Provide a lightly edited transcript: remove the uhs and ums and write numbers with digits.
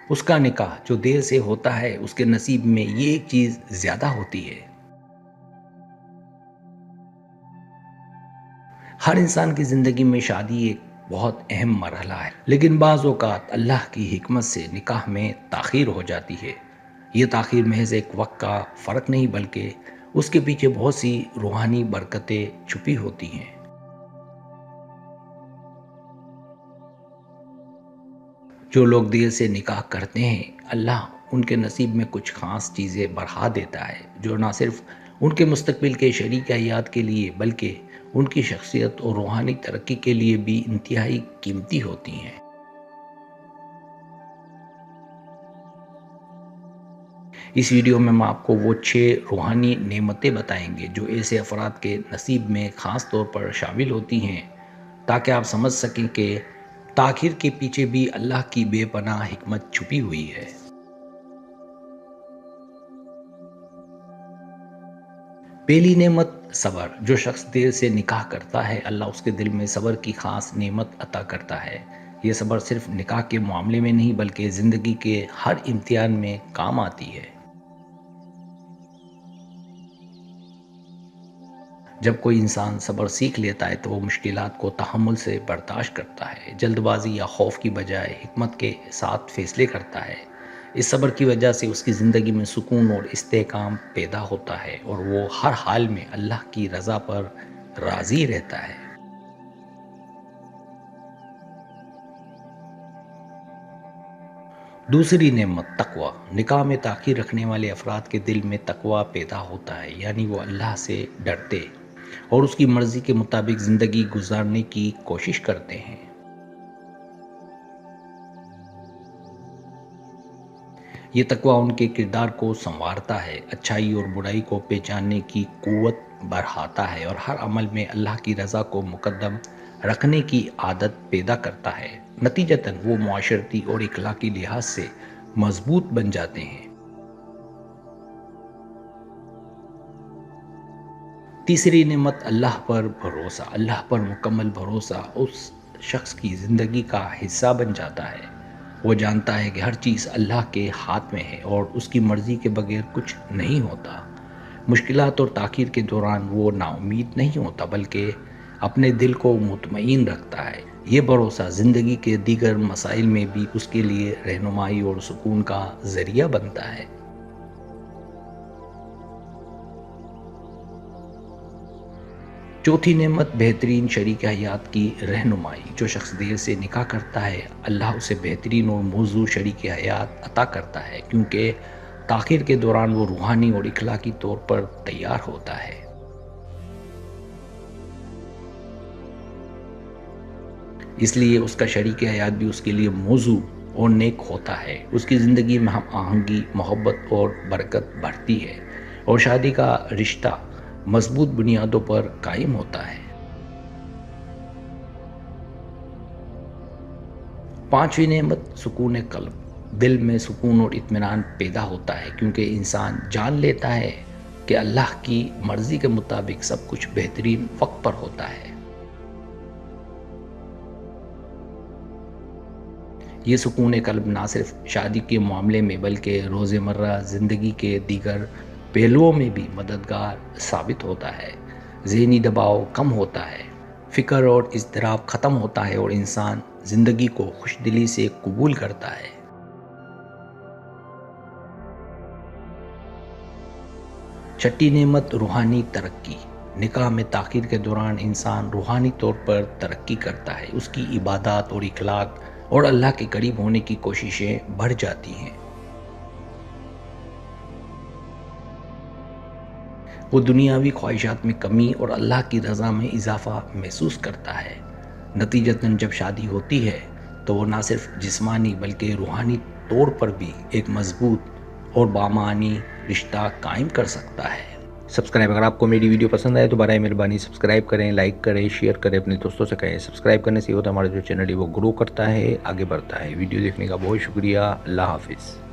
اس کا نکاح جو دیر سے ہوتا ہے اس کے نصیب میں یہ ایک چیز زیادہ ہوتی ہے۔ ہر انسان کی زندگی میں شادی ایک بہت اہم مرحلہ ہے، لیکن بعض اوقات اللہ کی حکمت سے نکاح میں تاخیر ہو جاتی ہے۔ یہ تاخیر محض ایک وقت کا فرق نہیں بلکہ اس کے پیچھے بہت سی روحانی برکتیں چھپی ہوتی ہیں۔ جو لوگ دیر سے نکاح کرتے ہیں، اللہ ان کے نصیب میں کچھ خاص چیزیں بڑھا دیتا ہے جو نہ صرف ان کے مستقبل کے شریک حیات کے لیے بلکہ ان کی شخصیت اور روحانی ترقی کے لیے بھی انتہائی قیمتی ہوتی ہیں۔ اس ویڈیو میں آپ کو وہ 6 روحانی نعمتیں بتائیں گے جو ایسے افراد کے نصیب میں خاص طور پر شامل ہوتی ہیں تاکہ آپ سمجھ سکیں کہ تاخیر کے پیچھے بھی اللہ کی بے پناہ حکمت چھپی ہوئی ہے۔ پہلی نعمت صبر۔ جو شخص دیر سے نکاح کرتا ہے، اللہ اس کے دل میں صبر کی خاص نعمت عطا کرتا ہے۔ یہ صبر صرف نکاح کے معاملے میں نہیں بلکہ زندگی کے ہر امتحان میں کام آتی ہے۔ جب کوئی انسان صبر سیکھ لیتا ہے تو وہ مشکلات کو تحمل سے برداشت کرتا ہے، جلد بازی یا خوف کی بجائے حکمت کے ساتھ فیصلے کرتا ہے۔ اس صبر کی وجہ سے اس کی زندگی میں سکون اور استحکام پیدا ہوتا ہے اور وہ ہر حال میں اللہ کی رضا پر راضی رہتا ہے۔ دوسری نعمت تقوی۔ نکاح میں تاخیر رکھنے والے افراد کے دل میں تقوی پیدا ہوتا ہے، یعنی وہ اللہ سے ڈرتے اور اس کی مرضی کے مطابق زندگی گزارنے کی کوشش کرتے ہیں۔ یہ تقوی ان کے کردار کو سنوارتا ہے، اچھائی اور برائی کو پہچاننے کی قوت بڑھاتا ہے اور ہر عمل میں اللہ کی رضا کو مقدم رکھنے کی عادت پیدا کرتا ہے۔ نتیجتاً وہ معاشرتی اور اخلاقی لحاظ سے مضبوط بن جاتے ہیں۔ تیسری نعمت اللہ پر بھروسہ۔ اللہ پر مکمل بھروسہ اس شخص کی زندگی کا حصہ بن جاتا ہے۔ وہ جانتا ہے کہ ہر چیز اللہ کے ہاتھ میں ہے اور اس کی مرضی کے بغیر کچھ نہیں ہوتا۔ مشکلات اور تاخیر کے دوران وہ نا امید نہیں ہوتا بلکہ اپنے دل کو مطمئن رکھتا ہے۔ یہ بھروسہ زندگی کے دیگر مسائل میں بھی اس کے لیے رہنمائی اور سکون کا ذریعہ بنتا ہے۔ چوتھی نعمت بہترین شریک حیات کی رہنمائی۔ جو شخص دیر سے نکاح کرتا ہے، اللہ اسے بہترین اور موزوں شریک حیات عطا کرتا ہے کیونکہ تاخیر کے دوران وہ روحانی اور اخلاقی طور پر تیار ہوتا ہے۔ اس لیے اس کا شریک حیات بھی اس کے لیے موزوں اور نیک ہوتا ہے۔ اس کی زندگی میں ہم آہنگی، محبت اور برکت بڑھتی ہے اور شادی کا رشتہ مضبوط بنیادوں پر قائم ہوتا ہے۔ پانچویں نعمت سکون قلب۔ دل میں سکون اور اطمینان پیدا ہوتا ہے کیونکہ انسان جان لیتا ہے کہ اللہ کی مرضی کے مطابق سب کچھ بہترین وقت پر ہوتا ہے۔ یہ سکون قلب نہ صرف شادی کے معاملے میں بلکہ روزمرہ زندگی کے دیگر پہلوؤں میں بھی مددگار ثابت ہوتا ہے۔ ذہنی دباؤ کم ہوتا ہے، فکر اور اضطراب ختم ہوتا ہے اور انسان زندگی کو خوش دلی سے قبول کرتا ہے۔ چھٹی نعمت روحانی ترقی۔ نکاح میں تاخیر کے دوران انسان روحانی طور پر ترقی کرتا ہے، اس کی عبادات اور اخلاق اور اللہ کے قریب ہونے کی کوششیں بڑھ جاتی ہیں۔ وہ دنیاوی خواہشات میں کمی اور اللہ کی رضا میں اضافہ محسوس کرتا ہے۔ نتیجتاً جب شادی ہوتی ہے تو وہ نہ صرف جسمانی بلکہ روحانی طور پر بھی ایک مضبوط اور بامعنی رشتہ قائم کر سکتا ہے۔ اگر آپ کو میری ویڈیو پسند آئے تو برائے مہربانی سبسکرائب کریں، لائک کریں، شیئر کریں، اپنے دوستوں سے کہیں۔ سبسکرائب کرنے سے یہ ہوتا ہے ہمارا جو چینل ہے وہ گرو کرتا ہے، آگے بڑھتا ہے۔ ویڈیو دیکھنے کا بہت شکریہ۔ اللہ حافظ۔